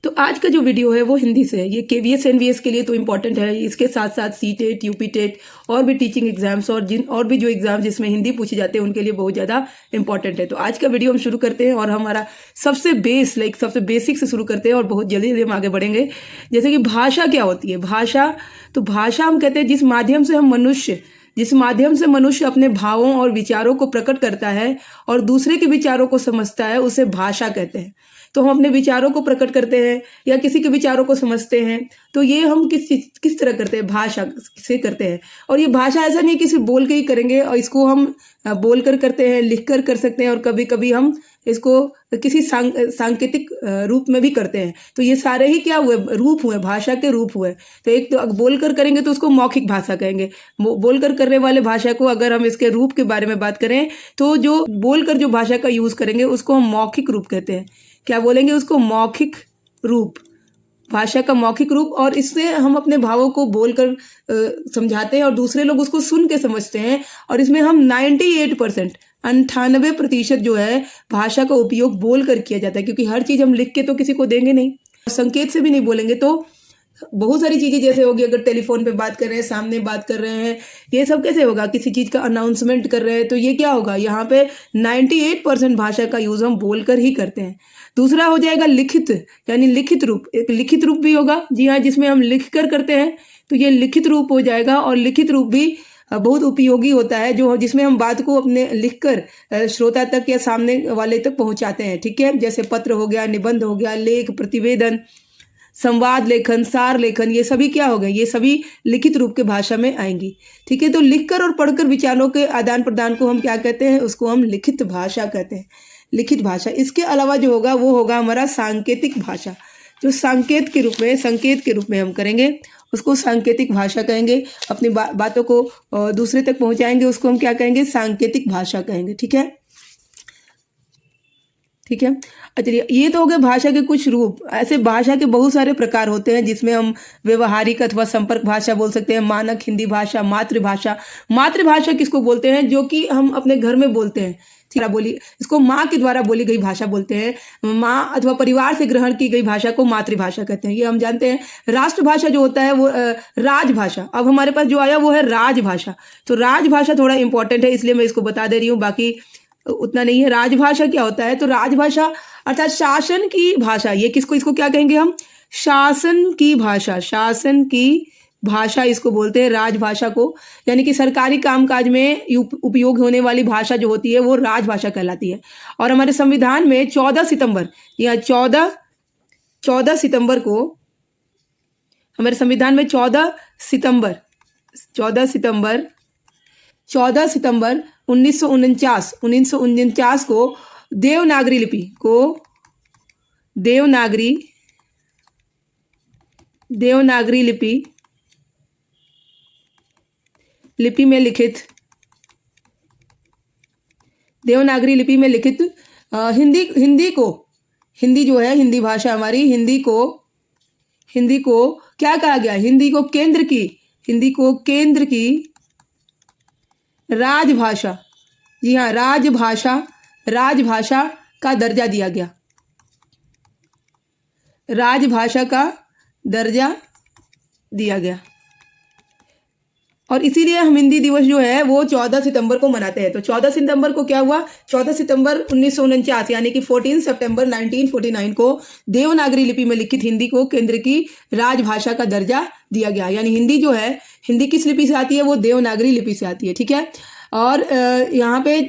तो आज का जो वीडियो है वो हिंदी से है। ये केवीएस एनवीएस के लिए तो इम्पॉर्टेंट है, इसके साथ साथ सीटेट, यूपीटेट और भी टीचिंग एग्जाम्स और भी जो एग्जाम जिसमें हिंदी पूछी जाती है उनके लिए बहुत ज़्यादा इंपॉर्टेंट है। तो आज का वीडियो हम शुरू करते हैं और हमारा सबसे बेसिक से शुरू करते हैं और बहुत जल्दी जल्दी हम आगे बढ़ेंगे। जैसे कि भाषा क्या होती है। तो भाषा हम कहते हैं जिस माध्यम से मनुष्य अपने भावों और विचारों को प्रकट करता है और दूसरे के विचारों को समझता है, उसे भाषा कहते हैं। तो हम अपने विचारों को प्रकट करते हैं या किसी के विचारों को समझते हैं, तो ये हम किस तरह करते हैं, भाषा से करते हैं। और ये भाषा ऐसा नहीं कि सिर्फ बोल के ही करेंगे, और इसको हम बोल कर करते हैं, लिख कर सकते हैं, और कभी कभी हम इसको किसी सांकेतिक रूप में भी करते हैं। तो ये सारे ही क्या हुए, रूप हुए, भाषा के रूप हुए। तो एक तो बोल कर करेंगे तो उसको मौखिक भाषा कहेंगे। बोल कर करने वाले भाषा को अगर हम इसके रूप के बारे में बात करें तो जो बोल कर जो भाषा का यूज करेंगे उसको हम मौखिक रूप कहते हैं। क्या बोलेंगे उसको? मौखिक रूप, भाषा का मौखिक रूप। और इससे हम अपने भावों को बोलकर समझाते हैं और दूसरे लोग उसको सुन के समझते हैं। और इसमें हम 98% जो है भाषा का उपयोग बोल कर किया जाता है, क्योंकि हर चीज़ हम लिख के तो किसी को देंगे नहीं, संकेत से भी नहीं बोलेंगे। तो बहुत सारी चीज़ें जैसे होगी, अगर टेलीफोन पे बात कर रहे हैं, सामने बात कर रहे हैं, ये सब कैसे होगा? किसी चीज़ का अनाउंसमेंट कर रहे हैं तो ये क्या होगा? यहाँ पे 98% भाषा का यूज़ हम बोलकर ही करते हैं। दूसरा हो जाएगा लिखित, यानी लिखित रूप। एक लिखित रूप भी होगा, जी हाँ, जिसमें हम लिख कर करते हैं, तो ये लिखित रूप हो जाएगा। और लिखित रूप भी बहुत उपयोगी होता है, जिसमें हम बात को अपने लिखकर श्रोता तक या सामने वाले तक पहुंचाते हैं। ठीक है, जैसे पत्र हो गया, निबंध हो गया, लेख, प्रतिवेदन, संवाद लेखन, सार लेखन, ये सभी क्या हो गए? ये सभी लिखित रूप के भाषा में आएंगी। ठीक है, तो लिखकर और पढ़कर विचारों के आदान प्रदान को हम क्या कहते हैं? उसको हम लिखित भाषा कहते हैं, लिखित भाषा। इसके अलावा जो होगा वो होगा हमारा सांकेतिक भाषा, जो संकेत के रूप में हम करेंगे, उसको सांकेतिक भाषा कहेंगे। अपनी बातों को दूसरे तक पहुंचाएंगे, उसको हम क्या कहेंगे? सांकेतिक भाषा कहेंगे। ठीक है। चलिए, ये तो हो गए भाषा के कुछ रूप। ऐसे भाषा के बहुत सारे प्रकार होते हैं, जिसमें हम व्यवहारिक अथवा संपर्क भाषा बोल सकते हैं, मानक हिंदी भाषा, मातृभाषा किसको बोलते हैं? जो कि हम अपने घर में बोलते हैं। इसको माँ के द्वारा बोली गई भाषा बोलते हैं। माँ अथवा परिवार से ग्रहण की गई भाषा को मातृभाषा कहते हैं, ये हम जानते हैं। राष्ट्रभाषा जो होता है वो राजभाषा। अब हमारे पास जो आया वो है राजभाषा। तो राजभाषा थोड़ा इंपॉर्टेंट है, इसलिए मैं इसको बता दे रही हूँ, बाकी उतना नहीं है। राजभाषा क्या होता है? तो राजभाषा अर्थात शासन की भाषा। ये इसको क्या कहेंगे हम? शासन की भाषा इसको बोलते हैं, राजभाषा को। यानी कि सरकारी कामकाज में उपयोग होने वाली भाषा जो होती है वो राजभाषा कहलाती है। और हमारे संविधान में 14 सितंबर या 14 सितंबर को, हमारे संविधान में 14 सितंबर 1949 को देवनागरी लिपि में लिखित हिंदी जो है, हिंदी भाषा हमारी, हिंदी को क्या कहा गया? हिंदी को केंद्र की राजभाषा, जी हाँ, राजभाषा का दर्जा दिया गया। राजभाषा का दर्जा दिया गया। और इसीलिए हम हिंदी दिवस जो है वो 14 सितंबर को मनाते हैं। तो 14 सितंबर को क्या हुआ? 14 सितंबर 1949 यानी कि 14 सितंबर 1949 को देवनागरी लिपि में लिखित हिंदी को केंद्र की राजभाषा का दर्जा दिया गया। यानी हिंदी जो है, हिंदी किस लिपि से आती है? वो देवनागरी लिपि से आती है। ठीक है। और यहाँ पे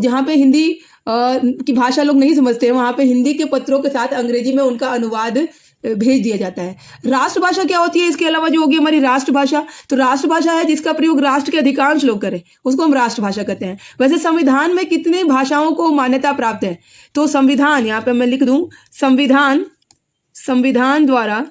जहाँ पे हिंदी की भाषा लोग नहीं समझते हैं, वहाँ पे हिंदी के पत्रों के साथ अंग्रेजी में उनका अनुवाद भेज दिया जाता है। राष्ट्रभाषा क्या होती है? इसके अलावा जो होगी हमारी राष्ट्रभाषा, तो राष्ट्रभाषा है जिसका प्रयोग राष्ट्र के अधिकांश लोग करें, उसको हम राष्ट्रभाषा कहते हैं। वैसे संविधान में कितनी भाषाओं को मान्यता प्राप्त है? तो संविधान, यहाँ पे मैं लिख दूं, संविधान द्वारा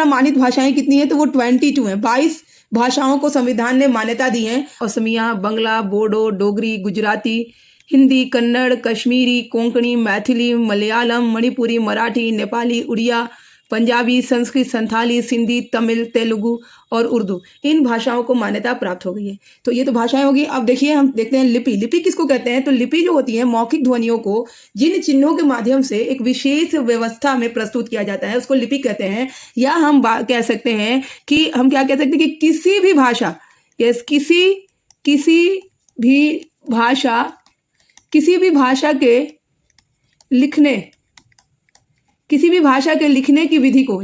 मानित भाषाएं कितनी है? तो वो 22 है। 22 भाषाओं को संविधान ने मान्यता दी है। असमिया, बंगला, बोडो, डोगरी, गुजराती, हिंदी, कन्नड़, कश्मीरी, कोंकणी, मैथिली, मलयालम, मणिपुरी, मराठी, नेपाली, उड़िया, पंजाबी, संस्कृत, संथाली, सिंधी, तमिल, तेलुगु और उर्दू, इन भाषाओं को मान्यता प्राप्त हो गई है। तो ये तो भाषाएं होगी। अब देखिए हम देखते हैं लिपि। लिपि किसको कहते हैं? तो लिपि जो होती है मौखिक ध्वनियों को जिन चिन्हों के माध्यम से एक विशेष व्यवस्था में प्रस्तुत किया जाता है उसको लिपि कहते हैं। या हम कह सकते हैं कि हम क्या कह सकते हैं कि किसी भी भाषा, यस, किसी भी भाषा किसी भी भाषा के लिखने किसी भी भाषा के लिखने की विधि को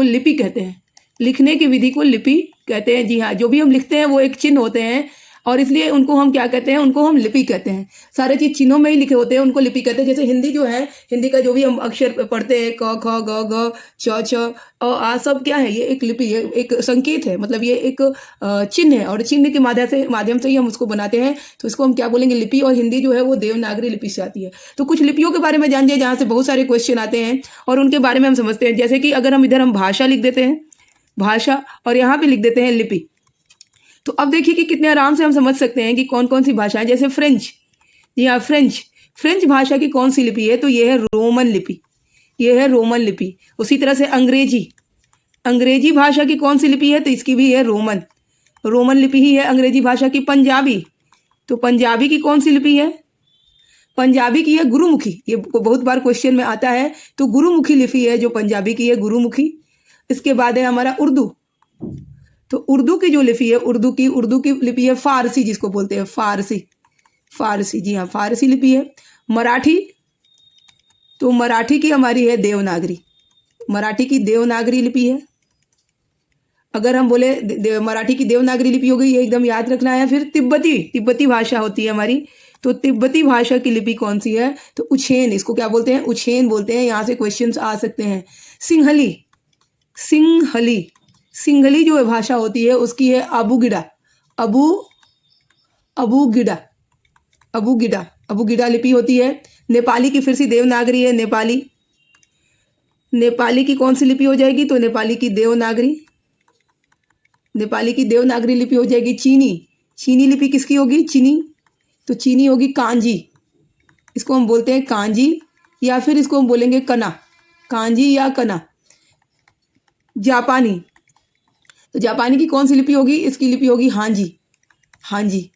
लिपि कहते हैं। लिखने की विधि को लिपि कहते हैं। जी हाँ, जो भी हम लिखते हैं वो एक चिन्ह होते हैं और इसलिए उनको हम क्या कहते हैं? उनको हम लिपि कहते हैं। सारे चीज चिन्हों में ही लिखे होते हैं, उनको लिपि कहते हैं। जैसे हिंदी जो है, हिंदी का जो भी हम अक्षर पढ़ते हैं, क ख ग घ च छ अ आ, सब क्या है? ये एक लिपि है, एक संकेत है, मतलब ये एक चिन्ह है और चिन्ह के माध्यम से ही हम उसको बनाते हैं। तो इसको हम क्या बोलेंगे? लिपि। और हिंदी जो है वो देवनागरी लिपि से आती है। तो कुछ लिपियों के बारे में जानिए जहाँ से बहुत सारे क्वेश्चन आते हैं और उनके बारे में हम समझते हैं। जैसे कि अगर हम इधर हम भाषा लिख देते हैं, भाषा, और यहाँ पे लिख देते हैं लिपि, तो अब देखिए कि कितने आराम से हम समझ सकते हैं कि कौन कौन सी भाषाएं। जैसे फ्रेंच, जी हाँ, फ्रेंच भाषा की कौन सी लिपि है? तो ये है रोमन लिपि, ये है रोमन लिपि। उसी तरह से अंग्रेजी भाषा की कौन सी लिपि है? तो इसकी भी है रोमन लिपि ही है अंग्रेजी भाषा की। तो पंजाबी की कौन सी लिपि है? पंजाबी की है गुरुमुखी। ये बहुत बार क्वेश्चन में आता है। तो गुरुमुखी लिपि है जो पंजाबी की है, गुरुमुखी। इसके बाद है हमारा उर्दू। तो उर्दू की जो लिपि है, उर्दू की लिपि है फारसी, जिसको बोलते हैं फारसी। जी हाँ, फारसी लिपि है। मराठी, तो मराठी की हमारी है देवनागरी, मराठी की देवनागरी लिपि है। अगर हम बोले मराठी की देवनागरी लिपि हो गई, ये एकदम याद रखना है। फिर तिब्बती भाषा होती है हमारी। तो तिब्बती भाषा की लिपि कौन सी है? तो उछेन, इसको क्या बोलते हैं? उछेन बोलते हैं। यहाँ से क्वेश्चंस आ सकते हैं। सिंहली जो भाषा होती है उसकी है अबुगिडा लिपि होती है। नेपाली की फिर से देवनागरी है। नेपाली की कौन सी लिपि हो जाएगी? तो नेपाली की देवनागरी लिपि हो जाएगी। चीनी लिपि किसकी होगी? तो चीनी होगी कांजी, इसको हम बोलते हैं कांजी, या फिर इसको हम बोलेंगे कना, कांजी या कना। जापानी, तो जापानी की कौन सी लिपि होगी? इसकी लिपि होगी हांजी।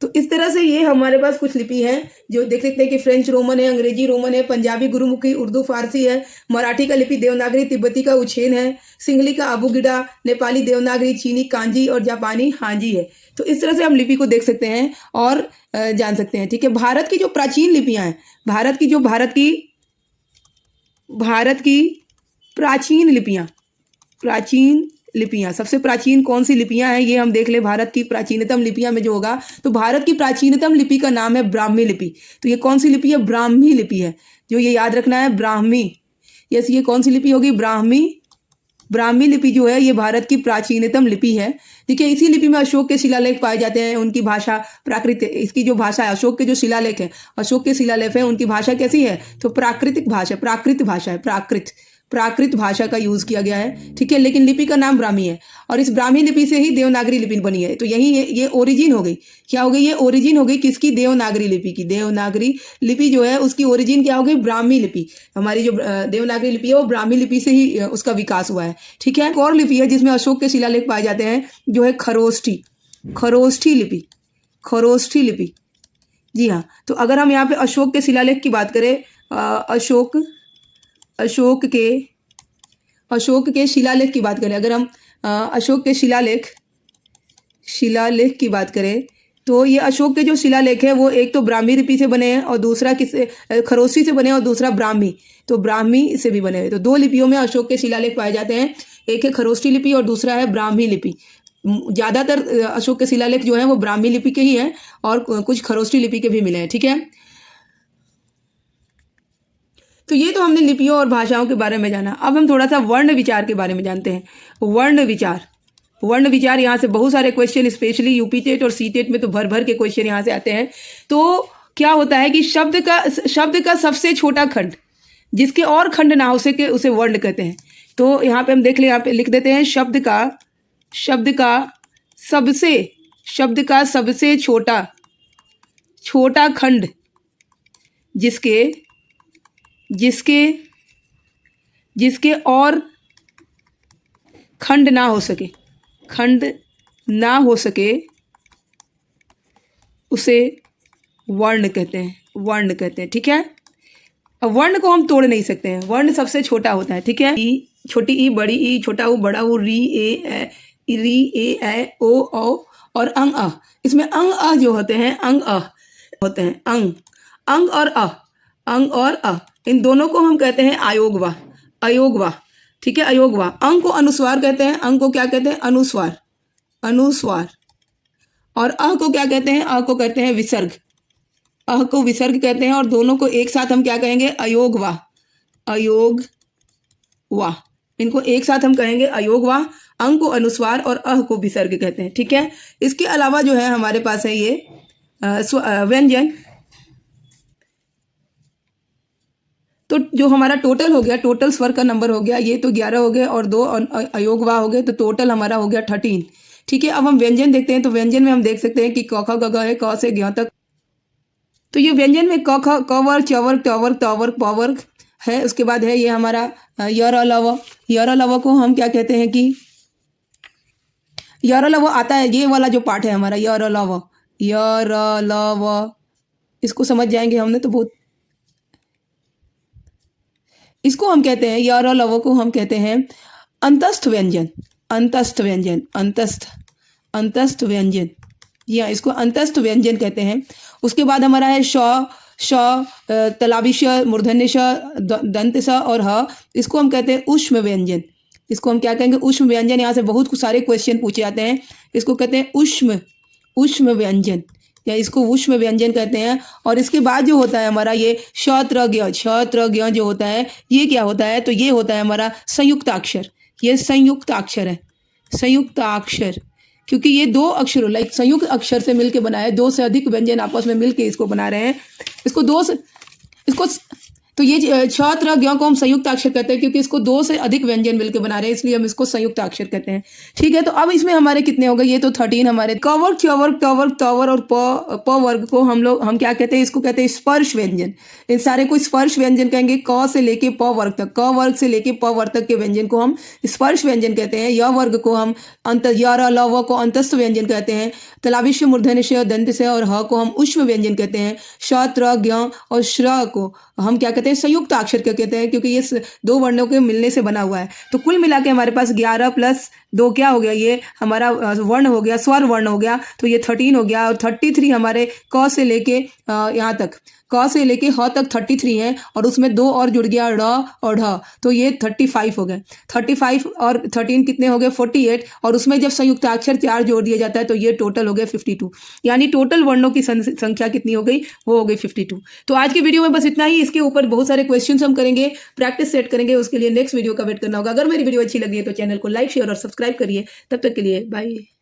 तो इस तरह से ये हमारे पास कुछ लिपि है जो देख सकते हैं कि फ्रेंच रोमन है, अंग्रेजी रोमन है, पंजाबी गुरुमुखी, उर्दू फारसी है, मराठी का लिपि देवनागरी, तिब्बती का उछेन है, सिंहली का अबुगिडा, नेपाली देवनागरी, चीनी कांजी और जापानी हांजी है। तो इस तरह से हम लिपि को देख सकते हैं और जान सकते हैं। ठीक है, भारत की जो प्राचीन लिपियां हैं, भारत की प्राचीन लिपियां, सबसे प्राचीन कौन सी लिपियां हैं ये हम देख ले। भारत की प्राचीनतम लिपियां में जो होगा, तो भारत की प्राचीनतम लिपि का नाम है ब्राह्मी लिपि। तो ये कौन सी लिपि है? ब्राह्मी लिपि है, जो ये याद रखना है, ब्राह्मी। यस, ये कौन सी लिपि होगी? ब्राह्मी लिपि जो है ये भारत की प्राचीनतम लिपि है। ठीक है, इसी लिपि में अशोक के शिलालेख पाए जाते हैं। उनकी भाषा प्राकृत, इसकी जो भाषा है, अशोक के जो शिलालेख है, अशोक के शिलालेख है, उनकी भाषा कैसी है? तो प्राकृत भाषा है, प्राकृत भाषा का यूज किया गया है। ठीक है, लेकिन लिपि का नाम ब्राह्मी है और इस ब्राह्मी लिपि से ही देवनागरी लिपि बनी है। तो यही ये ओरिजिन हो गई। क्या हो गई? ये ओरिजिन हो गई किसकी? देवनागरी लिपि की। देवनागरी लिपि जो है उसकी ओरिजिन क्या हो गई? ब्राह्मी लिपि। हमारी जो देवनागरी लिपि है वो ब्राह्मी लिपि से ही उसका विकास हुआ है। ठीक है, एक और लिपि है जिसमें अशोक के शिलालेख पाए जाते हैं, जो है खरोष्ठी लिपि। जी हाँ, तो अगर हम यहाँ पे अशोक के शिलालेख की बात करें, अशोक के शिलालेख की बात करें, अगर हम अशोक के शिलालेख की बात करें, तो ये अशोक के जो शिलालेख है वो एक तो ब्राह्मी लिपि से बने हैं और दूसरा खरोष्ठी से बने हैं और दूसरा ब्राह्मी, तो ब्राह्मी से भी बने हैं। तो दो लिपियों में अशोक के शिलालेख पाए जाते हैं, एक है खरोष्ठी लिपि और दूसरा है ब्राह्मी लिपि। ज़्यादातर अशोक के शिलालेख जो है वो ब्राह्मी लिपि के ही हैं और कुछ खरोष्ठी लिपि के भी मिले हैं। ठीक है, तो ये तो हमने लिपियों और भाषाओं के बारे में जाना। अब हम थोड़ा सा वर्ण विचार के बारे में जानते हैं। वर्ण विचार यहाँ से बहुत सारे क्वेश्चन, स्पेशली यूपी टेट और सी टेट में तो भर के क्वेश्चन यहाँ से आते हैं। तो क्या होता है कि शब्द का सबसे छोटा खंड, जिसके और खंड ना हो सके, उसे वर्ण कहते हैं। तो यहाँ पे हम देख ले, यहाँ पे लिख देते हैं शब्द का सबसे छोटा खंड, जिसके जिसके और खंड ना हो सके उसे वर्ण कहते हैं। ठीक है, अब वर्ण को हम तोड़ नहीं सकते हैं, वर्ण सबसे छोटा होता है। ठीक है, ई, छोटी ई, बड़ी ई, छोटा ऊ, बड़ा ऊ, री ए ए ओ और अंग अ। इसमें अंग अ जो होते हैं, अंग और अ, इन दोनों को हम कहते हैं अयोगवा। ठीक है, अयोगवा। अंग को अनुस्वार कहते हैं, अंग को क्या कहते हैं, अनुस्वार। और अ को क्या कहते हैं, अ को कहते हैं विसर्ग, अ को विसर्ग कहते हैं। और दोनों को एक साथ हम क्या कहेंगे, अयोगवा। इनको एक साथ हम कहेंगे अयोगवा। अंग को अनुस्वार और अह को विसर्ग कहते हैं। ठीक है, इसके अलावा जो है हमारे पास है ये व्यंजन। तो जो हमारा टोटल हो गया, टोटल स्वर का नंबर हो गया, ये तो 11 हो गए और 2 अयोगवा हो गए, तो टोटल हमारा हो गया 13। ठीक है, अब हम व्यंजन देखते हैं। तो व्यंजन में हम देख सकते हैं कि क ख ग घ है, क से ज्ञ तक। तो ये व्यंजन में क ख क वर्ग, च वर्ग, ट वर्ग, त वर्ग, प वर्ग है। उसके बाद है ये हमारा यर लव को हम क्या कहते हैं कि यर लव आता है, ये वाला जो पार्ट है हमारा यर लव, इसको समझ जाएंगे हमने तो बहुत। इसको हम कहते हैं, यर लव को हम कहते हैं अंतस्थ व्यंजन, या इसको अंतस्थ व्यंजन कहते हैं। उसके बाद हमारा है श तलाबी श, मूर्धन्य श, दंत स और ह। इसको हम कहते हैं ऊष्म व्यंजन। इसको हम क्या कहेंगे, ऊष्म व्यंजन। यहाँ से बहुत सारे क्वेश्चन पूछे जाते हैं। इसको कहते हैं ऊष्म व्यंजन, या इसको ऊष्म व्यंजन कहते हैं। और इसके बाद जो होता है हमारा ये क्षत्रज्ञ जो होता है, ये क्या होता है, तो ये होता है हमारा संयुक्ताक्षर। ये संयुक्ताक्षर है, संयुक्ताक्षर, क्योंकि ये 2 अक्षरों लाइक संयुक्त अक्षर से मिलके बना है। 2 से अधिक व्यंजन आपस में मिलके इसको बना रहे हैं। तो ये क्षत्रज्ञ को हम संयुक्त अक्षर कहते हैं, क्योंकि इसको 2 से अधिक व्यंजन मिलकर बना रहे हैं, इसलिए हम इसको संयुक्त अक्षर कहते हैं। ठीक है, तो अब इसमें हमारे कितने हो गए, ये तो 13 हमारे। क वर्ग, च वर्ग, ट वर्ग, त वर्ग और प वर्ग को हम क्या कहते हैं, इसको कहते हैं स्पर्श व्यंजन। इन सारे को स्पर्श व्यंजन कहेंगे। क से लेके प वर्ग तक, क वर्ग से लेके प वर्ग तक के व्यंजन को हम स्पर्श व्यंजन कहते हैं। य वर्ग को हम यर लव को अंतस्थ व्यंजन कहते हैं। तलाविश्य, मूर्धन्य, दंत से और ह को हम ऊष्म व्यंजन कहते हैं। क्षत्रज्ञ और श्र को हम क्या कहते हैं, संयुक्त अक्षर कहते हैं, क्योंकि ये 2 वर्णों के मिलने से बना हुआ है। तो कुल मिला के हमारे पास 11 + 2 क्या हो गया, ये हमारा वर्ण हो गया, स्वर वर्ण हो गया। तो ये 13 हो गया। और 33 हमारे क से लेके यहाँ तक, क से लेके ह तक 33 हैं, और उसमें 2 और जुड़ गया, ड़ और ढ, तो ये 35 हो गए। 35 और 13 कितने हो गए, 48। और उसमें जब संयुक्ताक्षर 4 जोड़ दिया जाता है तो ये टोटल हो गए 52। यानी टोटल वर्णों की संख्या कितनी हो गई, वो हो गई 52। तो आज की वीडियो में बस इतना ही। इसके ऊपर बहुत सारे क्वेश्चन हम करेंगे, प्रैक्टिस सेट करेंगे, उसके लिए नेक्स्ट वीडियो का वेट करना होगा। अगर मेरी वीडियो अच्छी लगी है तो चैनल को लाइक, शेयर और सब्सक्राइब करिए। तब तक के लिए बाय।